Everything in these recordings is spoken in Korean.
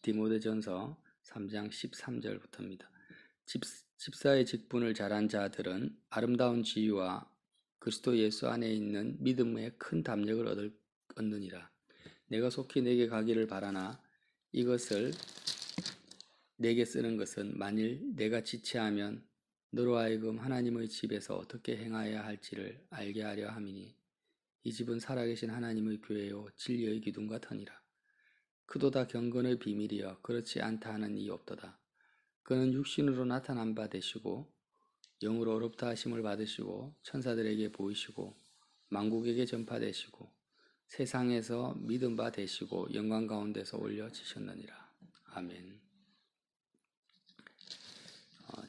디모데전서 3장 13절부터입니다. 집사의 직분을 잘한 자들은 아름다운 지위와 그리스도 예수 안에 있는 믿음의 큰 담력을 얻느니라. 내가 속히 내게 가기를 바라나 이것을 내게 쓰는 것은 만일 내가 지체하면 너로 하여금 하나님의 집에서 어떻게 행하여야 할지를 알게 하려 함이니 이 집은 살아계신 하나님의 교회요 진리의 기둥과 터니라. 그도다 경건의 비밀이여 그렇지 않다 하는 이 없도다. 그는 육신으로 나타난 바 되시고 영으로 어렵다 하심을 받으시고 천사들에게 보이시고 만국에게 전파되시고 세상에서 믿음 바 되시고 영광 가운데서 올려지셨느니라. 아멘.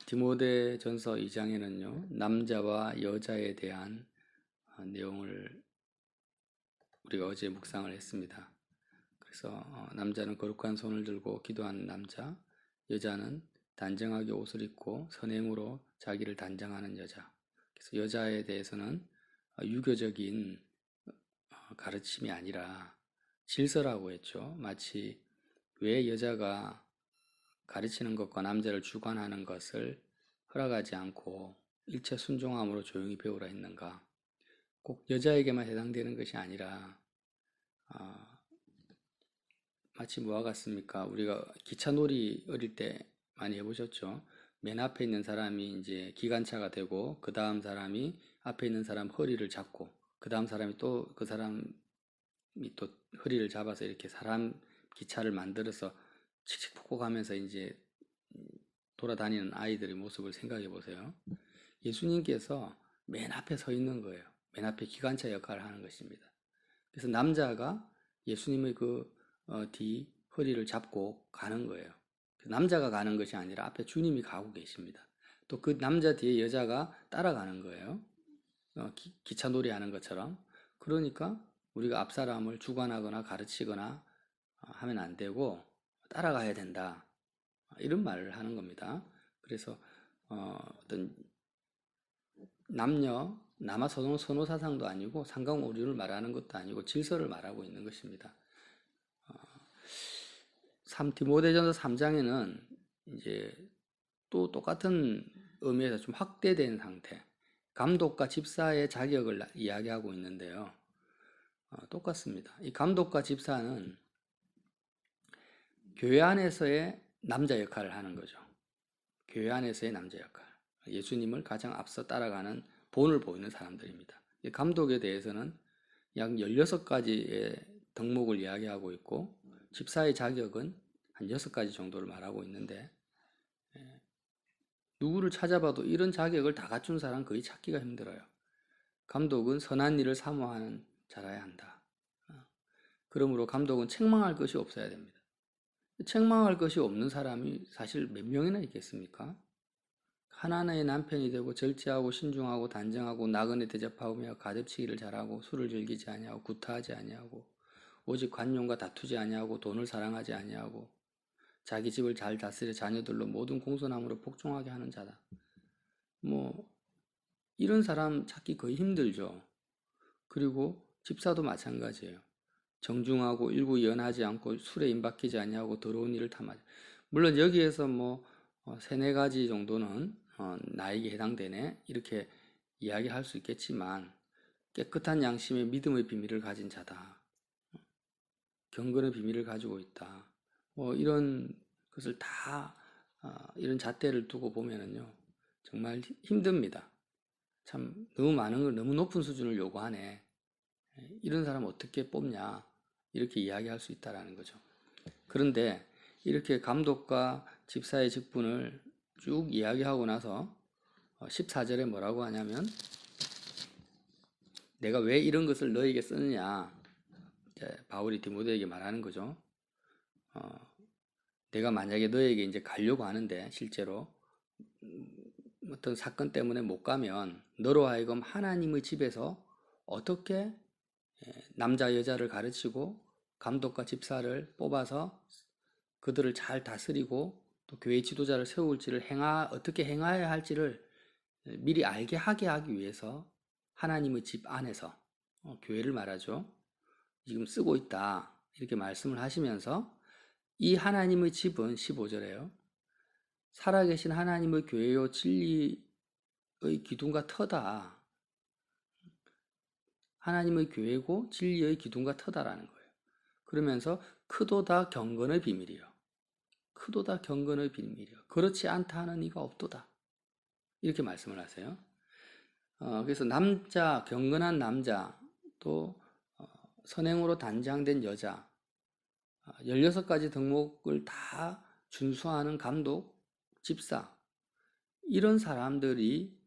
디모데전서 2장에는요 남자와 여자에 대한 내용을 우리가 어제 묵상을 했습니다. 그래서 남자는 거룩한 손을 들고 기도하는 남자, 여자는 단정하게 옷을 입고 선행으로 자기를 단정하는 여자. 그래서 여자에 대해서는 유교적인 가르침이 아니라 질서라고 했죠. 마치 왜 여자가 가르치는 것과 남자를 주관하는 것을 허락하지 않고 일체 순종함으로 조용히 배우라 했는가. 꼭 여자에게만 해당되는 것이 아니라 마치 뭐와 같습니까? 우리가 기차놀이 어릴 때 많이 해보셨죠? 맨 앞에 있는 사람이 이제 기관차가 되고 그 다음 사람이 앞에 있는 사람 허리를 잡고 그 다음 사람이 또 그 사람이 또 허리를 잡아서 이렇게 사람 기차를 만들어서 칙칙폭폭 하면서 이제 돌아다니는 아이들의 모습을 생각해 보세요. 예수님께서 맨 앞에 서 있는 거예요. 맨 앞에 기관차 역할을 하는 것입니다. 그래서 남자가 예수님의 뒤 허리를 잡고 가는 거예요. 남자가 가는 것이 아니라 앞에 주님이 가고 계십니다. 또 그 남자 뒤에 여자가 따라가는 거예요. 기차놀이 하는 것처럼. 그러니까 우리가 앞 사람을 주관하거나 가르치거나 하면 안 되고 따라가야 된다. 이런 말을 하는 겁니다. 그래서 어떤 남녀 선호 사상도 아니고 상관오류를 말하는 것도 아니고 질서를 말하고 있는 것입니다. 디모데전서 3장에는 이제 또 똑같은 의미에서 좀 확대된 상태, 감독과 집사의 자격을 이야기하고 있는데요. 똑같습니다. 이 감독과 집사는 교회 안에서의 남자 역할을 하는 거죠. 교회 안에서의 남자 역할. 예수님을 가장 앞서 따라가는 본을 보이는 사람들입니다. 이 감독에 대해서는 약 16가지의 덕목을 이야기하고 있고 집사의 자격은 한 6가지 정도를 말하고 있는데 누구를 찾아봐도 이런 자격을 다 갖춘 사람 거의 찾기가 힘들어요. 감독은 선한 일을 사모하는 자라야 한다. 그러므로 감독은 책망할 것이 없어야 됩니다. 책망할 것이 없는 사람이 사실 몇 명이나 있겠습니까? 하나님의 남편이 되고 절제하고 신중하고 단정하고 나그네 대접하며 가득치기를 잘하고 술을 즐기지 아니하고 구타하지 아니하고 오직 관용과 다투지 아니하고 돈을 사랑하지 아니하고 자기 집을 잘 다스려 자녀들로 모든 공손함으로 복종하게 하는 자다. 이런 사람 찾기 거의 힘들죠. 그리고 집사도 마찬가지예요. 정중하고 일구연하지 않고 술에 임박히지 아니하고 더러운 일을 탐하지. 물론 여기에서 3-4가지 정도는 나에게 해당되네 이렇게 이야기할 수 있겠지만 깨끗한 양심의 믿음의 비밀을 가진 자다. 경건의 비밀을 가지고 있다. 이런 것을 다 이런 잣대를 두고 보면은요 정말 힘듭니다. 참 너무 많은 걸 너무 높은 수준을 요구하네. 이런 사람 어떻게 뽑냐 이렇게 이야기할 수 있다라는 거죠. 그런데 이렇게 감독과 집사의 직분을 쭉 이야기하고 나서 14절에 뭐라고 하냐면 내가 왜 이런 것을 너에게 쓰느냐 바울이 디모데에게 말하는 거죠. 내가 만약에 너에게 이제 가려고 하는데 실제로 어떤 사건 때문에 못 가면 너로 하여금 하나님의 집에서 어떻게 남자 여자를 가르치고 감독과 집사를 뽑아서 그들을 잘 다스리고 또 교회 지도자를 세울지를 어떻게 행하여야 할지를 미리 알게 하게 하기 위해서 하나님의 집 안에서 교회를 말하죠. 지금 쓰고 있다 이렇게 말씀을 하시면서 이 하나님의 집은 15절에요. 살아계신 하나님의 교회요 진리의 기둥과 터다. 하나님의 교회고 진리의 기둥과 터다라는 거예요. 그러면서 크도다 경건의 비밀이요. 크도다 경건의 비밀이요. 그렇지 않다 하는 이가 없도다. 이렇게 말씀을 하세요. 그래서 남자, 경건한 남자, 또 선행으로 단장된 여자, 16가지 덕목을 다 준수하는 감독, 집사, 이런 사람들이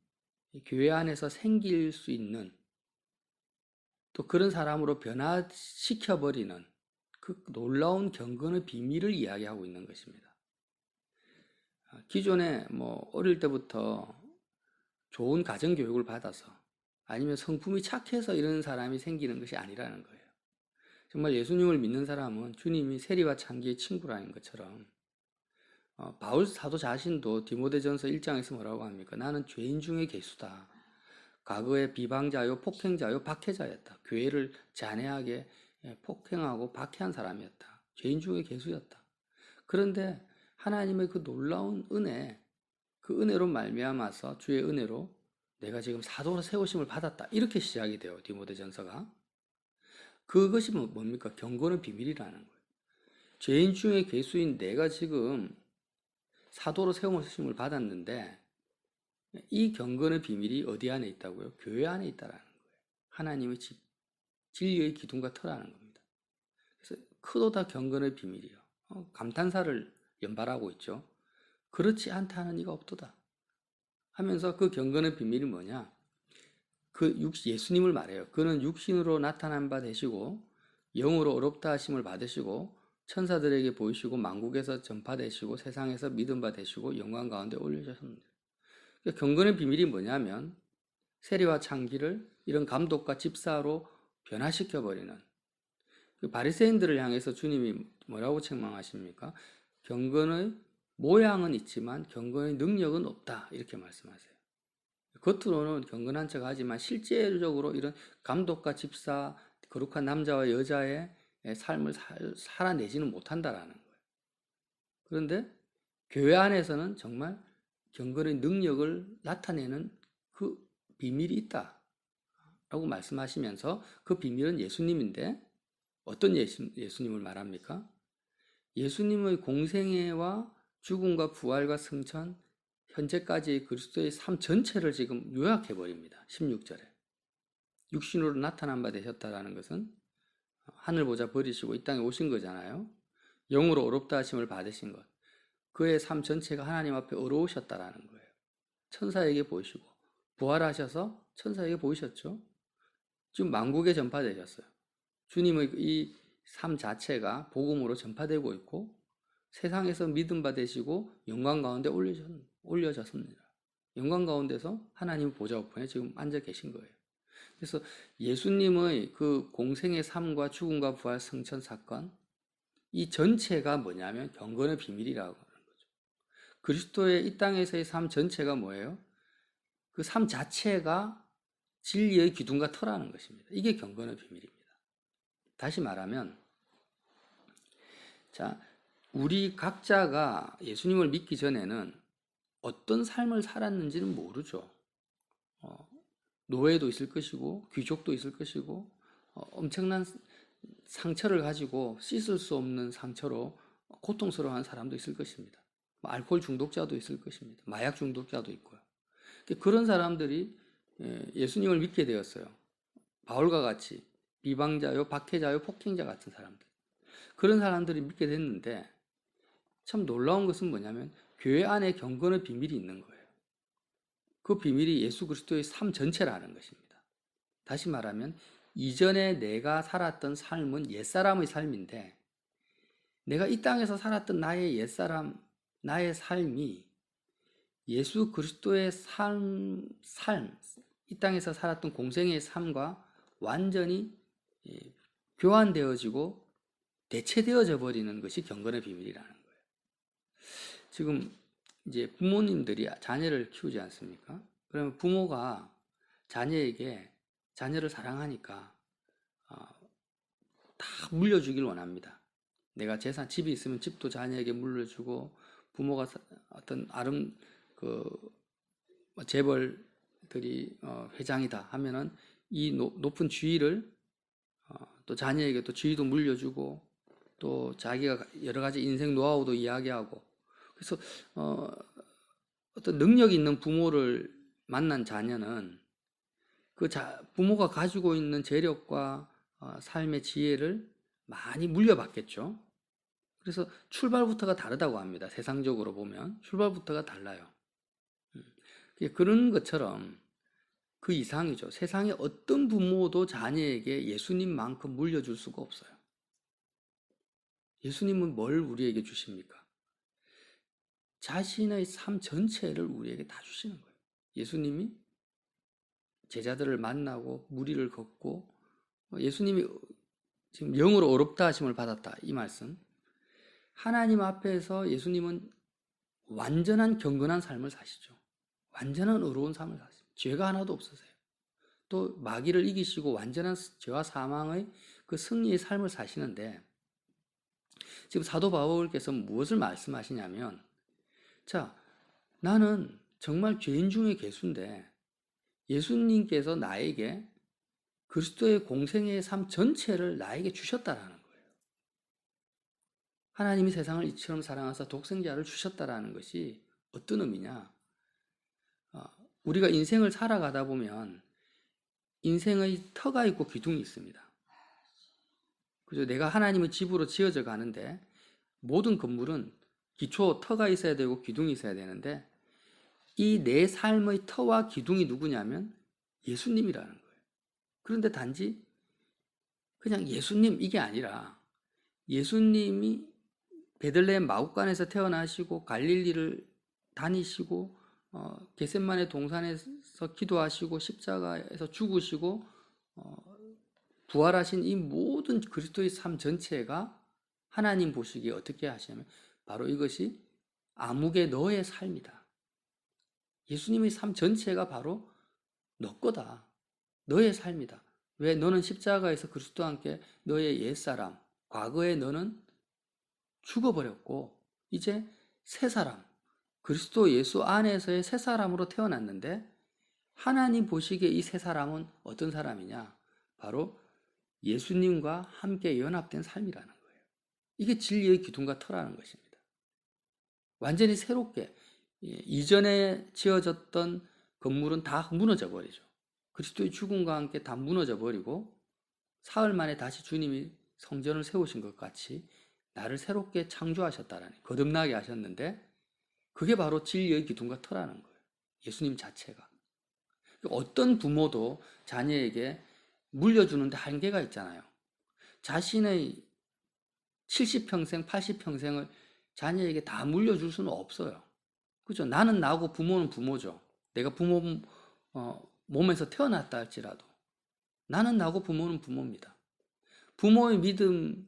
교회 안에서 생길 수 있는, 또 그런 사람으로 변화시켜버리는 그 놀라운 경건의 비밀을 이야기하고 있는 것입니다. 기존에 어릴 때부터 좋은 가정교육을 받아서 아니면 성품이 착해서 이런 사람이 생기는 것이 아니라는 거예요. 정말 예수님을 믿는 사람은 주님이 세리와 창기의 친구라는 것처럼, 바울 사도 자신도 디모데전서 1장에서 뭐라고 합니까? 나는 죄인 중에 괴수다. 과거에 비방자요, 폭행자요, 박해자였다. 교회를 잔해하게 폭행하고 박해한 사람이었다. 죄인 중에 괴수였다. 그런데 하나님의 그 놀라운 은혜, 그 은혜로 말미암아서 주의 은혜로 내가 지금 사도로 세우심을 받았다. 이렇게 시작이 돼요. 디모데전서가. 그것이 뭡니까? 경건의 비밀이라는 거예요. 죄인 중에 괴수인 내가 지금 사도로 세우심을 받았는데 이 경건의 비밀이 어디 안에 있다고요? 교회 안에 있다라는 거예요. 하나님의 집, 진리의 기둥과 터라는 겁니다. 그래서 크도다 경건의 비밀이요. 감탄사를 연발하고 있죠. 그렇지 않다는 이가 없도다 하면서 그 경건의 비밀이 뭐냐? 예수님을 말해요. 그는 육신으로 나타난 바 되시고 영으로 어렵다 하심을 받으시고 천사들에게 보이시고 만국에서 전파되시고 세상에서 믿음 바 되시고 영광 가운데 올려주셨습니다. 그러니까 경건의 비밀이 뭐냐면 세리와 창기를 이런 감독과 집사로 변화시켜버리는, 그 바리새인들을 향해서 주님이 뭐라고 책망하십니까? 경건의 모양은 있지만 경건의 능력은 없다, 이렇게 말씀하세요. 겉으로는 경건한 척 하지만 실제적으로 이런 감독과 집사, 거룩한 남자와 여자의 삶을 살아내지는 못한다라는 거예요. 그런데 교회 안에서는 정말 경건의 능력을 나타내는 그 비밀이 있다라고 말씀하시면서, 그 비밀은 예수님인데 어떤 예수님을 말합니까? 예수님의 공생애와 죽음과 부활과 승천, 현재까지의 그리스도의 삶 전체를 지금 요약해버립니다. 16절에. 육신으로 나타난 바 되셨다라는 것은 하늘 보좌 버리시고 이 땅에 오신 거잖아요. 영으로 어렵다 하심을 받으신 것. 그의 삶 전체가 하나님 앞에 어려우셨다라는 거예요. 천사에게 보이시고 부활하셔서 천사에게 보이셨죠. 지금 만국에 전파되셨어요. 주님의 이 삶 자체가 복음으로 전파되고 있고 세상에서 믿음 받으시고 영광 가운데 올려졌습니다. 영광 가운데서 하나님 보좌 우편에 지금 앉아 계신 거예요. 그래서 예수님의 그 공생의 삶과 죽음과 부활 승천 사건, 이 전체가 뭐냐면 경건의 비밀이라고 하는 거죠. 그리스도의 이 땅에서의 삶 전체가 뭐예요? 그 삶 자체가 진리의 기둥과 터라는 것입니다. 이게 경건의 비밀입니다. 다시 말하면, 자, 우리 각자가 예수님을 믿기 전에는 어떤 삶을 살았는지는 모르죠. 노예도 있을 것이고 귀족도 있을 것이고 엄청난 상처를 가지고 씻을 수 없는 상처로 고통스러워하는 사람도 있을 것입니다. 알코올 중독자도 있을 것입니다. 마약 중독자도 있고요. 그런 사람들이 예수님을 믿게 되었어요. 바울과 같이 비방자요, 박해자요, 폭행자 같은 사람들. 그런 사람들이 믿게 됐는데 참 놀라운 것은 뭐냐면 교회 안에 경건의 비밀이 있는 거예요. 그 비밀이 예수 그리스도의 삶 전체라는 것입니다. 다시 말하면 이전에 내가 살았던 삶은 옛사람의 삶인데 내가 이 땅에서 살았던 나의 옛사람, 나의 삶이 예수 그리스도의 이 땅에서 살았던 공생의 삶과 완전히 교환되어지고 대체되어져 버리는 것이 경건의 비밀이라는 거예요. 지금 이제 부모님들이 자녀를 키우지 않습니까? 그러면 부모가 자녀에게 자녀를 사랑하니까 다 물려주길 원합니다. 내가 재산, 집이 있으면 집도 자녀에게 물려주고, 부모가 어떤 그 재벌들이 회장이다 하면은 이 높은 지위를 또 자녀에게 또 지위도 물려주고, 또 자기가 여러 가지 인생 노하우도 이야기하고, 그래서 어떤 능력 있는 부모를 만난 자녀는 그 부모가 가지고 있는 재력과 삶의 지혜를 많이 물려받겠죠. 그래서 출발부터가 다르다고 합니다. 세상적으로 보면 출발부터가 달라요. 그런 것처럼 그 이상이죠. 세상에 어떤 부모도 자녀에게 예수님만큼 물려줄 수가 없어요. 예수님은 뭘 우리에게 주십니까? 자신의 삶 전체를 우리에게 다 주시는 거예요. 예수님이 제자들을 만나고 무리를 걷고, 예수님이 지금 영으로 어렵다 하심을 받았다, 이 말씀. 하나님 앞에서 예수님은 완전한 경건한 삶을 사시죠. 완전한 의로운 삶을 사십니다. 죄가 하나도 없으세요. 또 마귀를 이기시고 완전한 죄와 사망의 그 승리의 삶을 사시는데, 지금 사도 바울께서 무엇을 말씀하시냐면, 자, 나는 정말 죄인 중에 괴수인데 예수님께서 나에게 그리스도의 공생의 삶 전체를 나에게 주셨다라는 거예요. 하나님이 세상을 이처럼 사랑하사 독생자를 주셨다라는 것이 어떤 의미냐? 우리가 인생을 살아가다 보면 인생의 터가 있고 기둥이 있습니다. 그죠? 내가 하나님의 집으로 지어져 가는데 모든 건물은 기초 터가 있어야 되고 기둥이 있어야 되는데, 이 내 삶의 터와 기둥이 누구냐면 예수님이라는 거예요. 그런데 단지 그냥 예수님 이게 아니라, 예수님이 베들레헴 마구간에서 태어나시고 갈릴리를 다니시고 겟셋마네 동산에서 기도하시고 십자가에서 죽으시고 부활하신 이 모든 그리스도의 삶 전체가 하나님 보시기에 어떻게 하시냐면 바로 이것이 암흑의 너의 삶이다. 예수님의 삶 전체가 바로 너 거다. 너의 삶이다. 왜? 너는 십자가에서 그리스도와 함께 너의 옛사람, 과거에 너는 죽어버렸고 이제 새 사람, 그리스도 예수 안에서의 새 사람으로 태어났는데, 하나님 보시기에 이 새 사람은 어떤 사람이냐? 바로 예수님과 함께 연합된 삶이라는 거예요. 이게 진리의 기둥과 터라는 것입니다. 완전히 새롭게, 이전에 지어졌던 건물은 다 무너져 버리죠. 그리스도의 죽음과 함께 다 무너져 버리고 사흘 만에 다시 주님이 성전을 세우신 것 같이 나를 새롭게 창조하셨다라니, 거듭나게 하셨는데, 그게 바로 진리의 기둥과 터라는 거예요. 예수님 자체가. 어떤 부모도 자녀에게 물려주는데 한계가 있잖아요. 자신의 70평생, 80평생을 자녀에게 다 물려줄 수는 없어요. 그죠? 나는 나고 부모는 부모죠. 내가 부모 몸에서 태어났다 할지라도 나는 나고 부모는 부모입니다. 부모의 믿음으로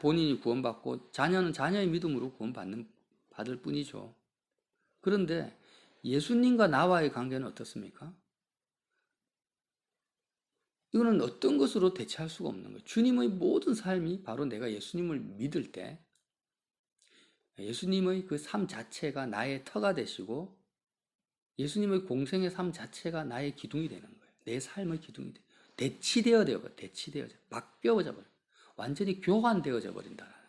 본인이 구원받고 자녀는 자녀의 믿음으로 받을 뿐이죠. 그런데 예수님과 나와의 관계는 어떻습니까? 이거는 어떤 것으로 대체할 수가 없는 거예요. 주님의 모든 삶이 바로 내가 예수님을 믿을 때 예수님의 그 삶 자체가 나의 터가 되시고 예수님의 공생의 삶 자체가 나의 기둥이 되는 거예요. 내 삶의 기둥이 돼. 대치되어져 버려. 대치되어져. 바뀌어져 버려. 완전히 교환되어져 버린다는 거예요.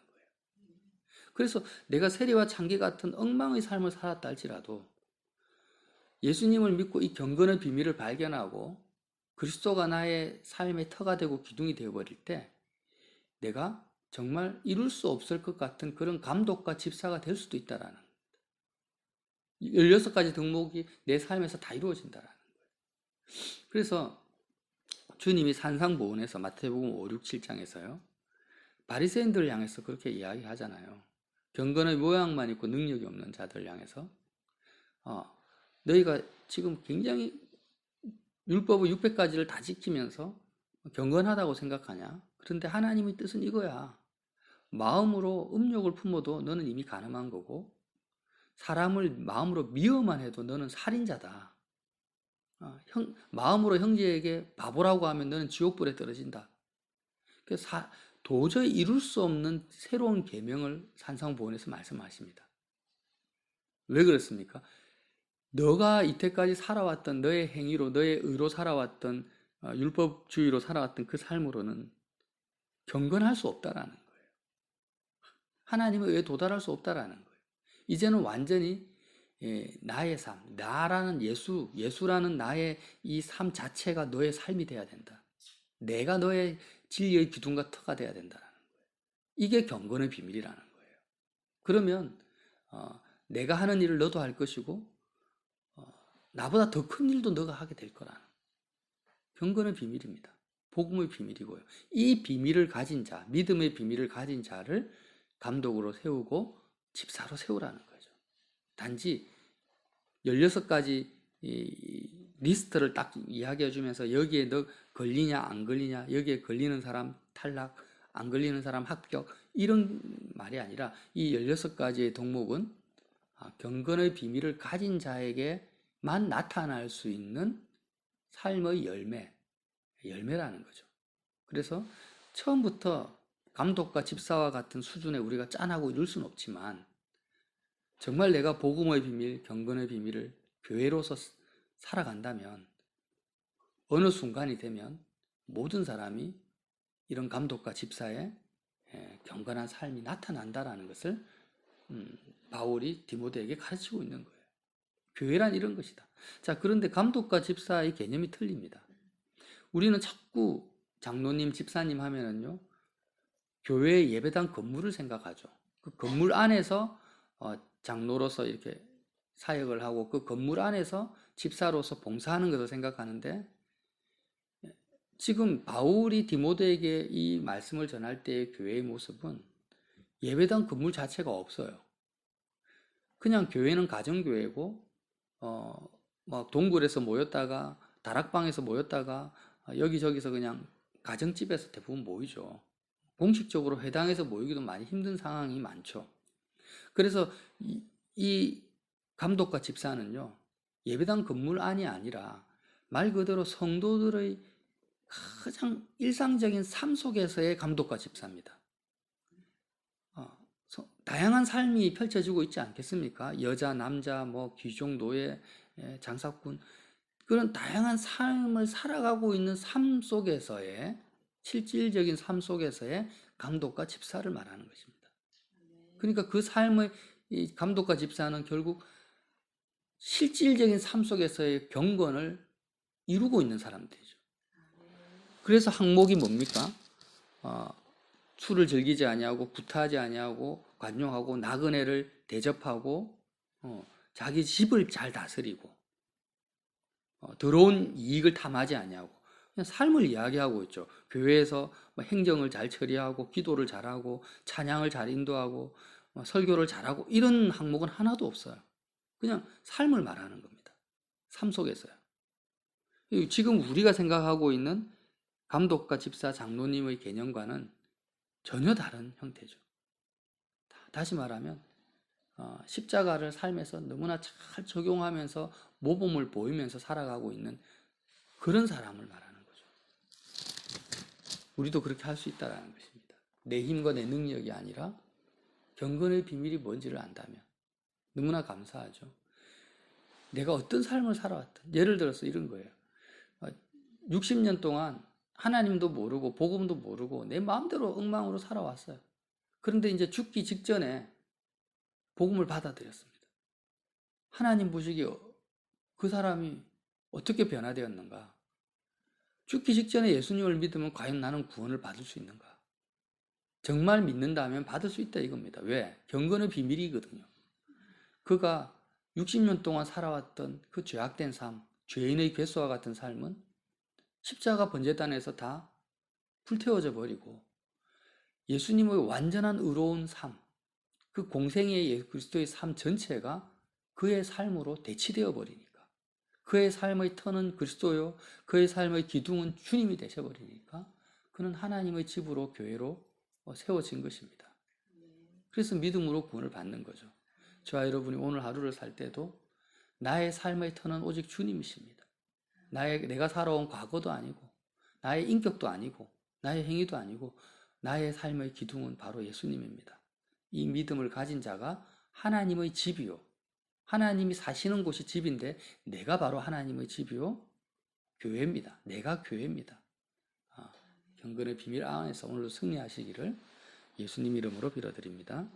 그래서 내가 세리와 창기 같은 엉망의 삶을 살았다 할지라도 예수님을 믿고 이 경건의 비밀을 발견하고 그리스도가 나의 삶의 터가 되고 기둥이 되어버릴 때 내가 정말 이룰 수 없을 것 같은 그런 감독과 집사가 될 수도 있다라는 거예요. 16가지 덕목이 내 삶에서 다 이루어진다라는 거예요. 그래서 주님이 산상보훈에서 마태복음 5, 6, 7장에서요. 바리새인들을 향해서 그렇게 이야기하잖아요. 경건의 모양만 있고 능력이 없는 자들 향해서 너희가 지금 굉장히 율법의 600가지를 다 지키면서 경건하다고 생각하냐? 그런데 하나님의 뜻은 이거야. 마음으로 음욕을 품어도 너는 이미 간음한 거고 사람을 마음으로 미워만 해도 너는 살인자다. 마음으로 형제에게 바보라고 하면 너는 지옥불에 떨어진다. 그래서 도저히 이룰 수 없는 새로운 계명을 산상보훈에서 말씀하십니다. 왜 그렇습니까? 너가 이때까지 살아왔던 너의 행위로, 너의 의로 살아왔던 율법주의로 살아왔던 그 삶으로는 경건할 수 없다라는 거예요. 하나님의 의에 도달할 수 없다라는 거예요. 이제는 완전히 나의 삶, 나라는 예수라는 나의 이 삶 자체가 너의 삶이 돼야 된다. 내가 너의 진리의 기둥과 터가 돼야 된다라는 거예요. 이게 경건의 비밀이라는 거예요. 그러면 내가 하는 일을 너도 할 것이고 나보다 더 큰 일도 너가 하게 될 거라는 경건의 비밀입니다. 복음의 비밀이고요. 이 비밀을 가진 자, 믿음의 비밀을 가진 자를 감독으로 세우고 집사로 세우라는 거죠. 단지 16가지 리스트를 딱 이야기해 주면서 여기에 너 걸리냐 안 걸리냐, 여기에 걸리는 사람 탈락, 안 걸리는 사람 합격, 이런 말이 아니라 이 16가지의 덕목은 경건의 비밀을 가진 자에게만 나타날 수 있는 삶의 열매라는 거죠. 그래서 처음부터 감독과 집사와 같은 수준에 우리가 짠하고 이룰 수는 없지만 정말 내가 복음의 비밀, 경건의 비밀을 교회로서 살아간다면 어느 순간이 되면 모든 사람이 이런 감독과 집사의 경건한 삶이 나타난다라는 것을 바울이 디모데에게 가르치고 있는 거예요. 교회란 이런 것이다. 자, 그런데 감독과 집사의 개념이 틀립니다. 우리는 자꾸 장로님, 집사님 하면은요, 교회의 예배당 건물을 생각하죠. 그 건물 안에서 장로로서 이렇게 사역을 하고 그 건물 안에서 집사로서 봉사하는 것을 생각하는데, 지금 바울이 디모데에게 이 말씀을 전할 때의 교회의 모습은 예배당 건물 자체가 없어요. 그냥 교회는 가정교회고 막 동굴에서 모였다가 다락방에서 모였다가 여기저기서 그냥 가정집에서 대부분 모이죠. 공식적으로 회당에서 모이기도 많이 힘든 상황이 많죠. 그래서 이 감독과 집사는요, 예배당 건물 안이 아니라 말 그대로 성도들의 가장 일상적인 삶 속에서의 감독과 집사입니다. 다양한 삶이 펼쳐지고 있지 않겠습니까? 여자, 남자, 귀족, 노예, 장사꾼, 그런 다양한 삶을 살아가고 있는 삶 속에서의 실질적인 삶 속에서의 감독과 집사를 말하는 것입니다. 그러니까 그 삶의 이 감독과 집사는 결국 실질적인 삶 속에서의 경건을 이루고 있는 사람들이죠. 그래서 항목이 뭡니까? 술을 즐기지 아니하고 구타하지 아니하고 관용하고 나그네를 대접하고 자기 집을 잘 다스리고 더러운 이익을 탐하지 아니하고 그냥 삶을 이야기하고 있죠. 교회에서 행정을 잘 처리하고 기도를 잘하고 찬양을 잘 인도하고 설교를 잘하고 이런 항목은 하나도 없어요. 그냥 삶을 말하는 겁니다. 삶 속에서요. 지금 우리가 생각하고 있는 감독과 집사, 장로님의 개념과는 전혀 다른 형태죠. 다시 말하면 십자가를 삶에서 너무나 잘 적용하면서 모범을 보이면서 살아가고 있는 그런 사람을 말하는 거죠. 우리도 그렇게 할 수 있다는 것입니다. 내 힘과 내 능력이 아니라 경건의 비밀이 뭔지를 안다면 너무나 감사하죠. 내가 어떤 삶을 살아왔든, 예를 들어서 이런 거예요. 60년 동안 하나님도 모르고 복음도 모르고 내 마음대로 엉망으로 살아왔어요. 그런데 이제 죽기 직전에 복음을 받아들였습니다. 하나님 보시기에 그 사람이 어떻게 변화되었는가? 죽기 직전에 예수님을 믿으면 과연 나는 구원을 받을 수 있는가? 정말 믿는다면 받을 수 있다 이겁니다. 왜? 경건의 비밀이거든요. 그가 60년 동안 살아왔던 그 죄악된 삶, 죄인의 괴수와 같은 삶은 십자가 번제단에서 다 불태워져 버리고 예수님의 완전한 의로운 삶, 그 공생의 예수 그리스도의 삶 전체가 그의 삶으로 대치되어 버리니까, 그의 삶의 터는 그리스도요, 그의 삶의 기둥은 주님이 되셔 버리니까 그는 하나님의 집으로, 교회로 세워진 것입니다. 그래서 믿음으로 구원을 받는 거죠. 저와 여러분이 오늘 하루를 살 때도 나의 삶의 터는 오직 주님이십니다. 내가 살아온 과거도 아니고 나의 인격도 아니고 나의 행위도 아니고 나의 삶의 기둥은 바로 예수님입니다. 이 믿음을 가진 자가 하나님의 집이요. 하나님이 사시는 곳이 집인데 내가 바로 하나님의 집이요. 교회입니다. 내가 교회입니다. 경건의 비밀 안에서 오늘도 승리하시기를 예수님 이름으로 빌어드립니다.